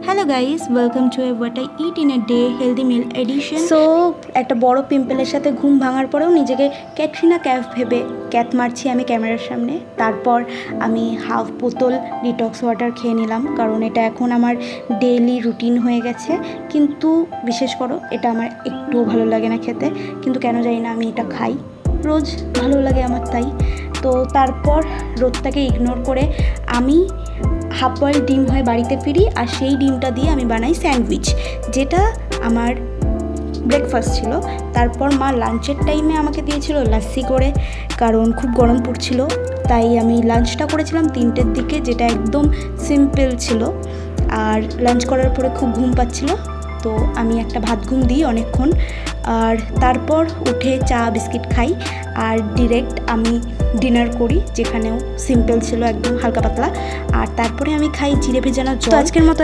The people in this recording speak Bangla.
Hello guys, welcome to what I eat in a day healthy meal edition. So একটা বড় পিম্পলের সাথে ঘুম ভাঙার পরেও নিজেকে ক্যাটরিনা ক্যাফ ভেবে ক্যাথ মারছি আমি ক্যামেরার সামনে। তারপর আমি হাফ বোতল ডিটক্স ওয়াটার খেয়ে নিলাম, কারণ এটা এখন আমার ডেইলি রুটিন হয়ে গেছে। কিন্তু বিশেষ করো এটা আমার একটুও ভালো লাগে না খেতে, কিন্তু কেন জানি না আমি এটা খাই, রোজ ভালো লাগে আমার তাই। তো তারপর রোদটাকে ইগনোর করে আমি হাফ বয়েল ডিম হয়ে বাড়িতে ফিরি, আর সেই ডিমটা দিয়ে আমি বানাই স্যান্ডউইচ, যেটা আমার ব্রেকফাস্ট ছিল। তারপর মা লাঞ্চের টাইমে আমাকে দিয়েছিল লাস্সি করে, কারণ খুব গরম পড়ছিল, তাই আমি লাঞ্চটা করেছিলাম 3টের দিকে, যেটা একদম সিম্পল ছিল। আর লাঞ্চ করার পরে খুব ঘুম পাচ্ছিল, তো আমি একটা ভাত ঘুম দিই অনেকক্ষণ, আর তারপর উঠে চা বিস্কিট খাই, আর ডিরেক্ট আমি ডিনার করি, যেখানেও সিম্পল ছিল একদম হালকা পাতলা। আর তারপরে আমি খাই জিরে ভেজানো জল। আজকের মতো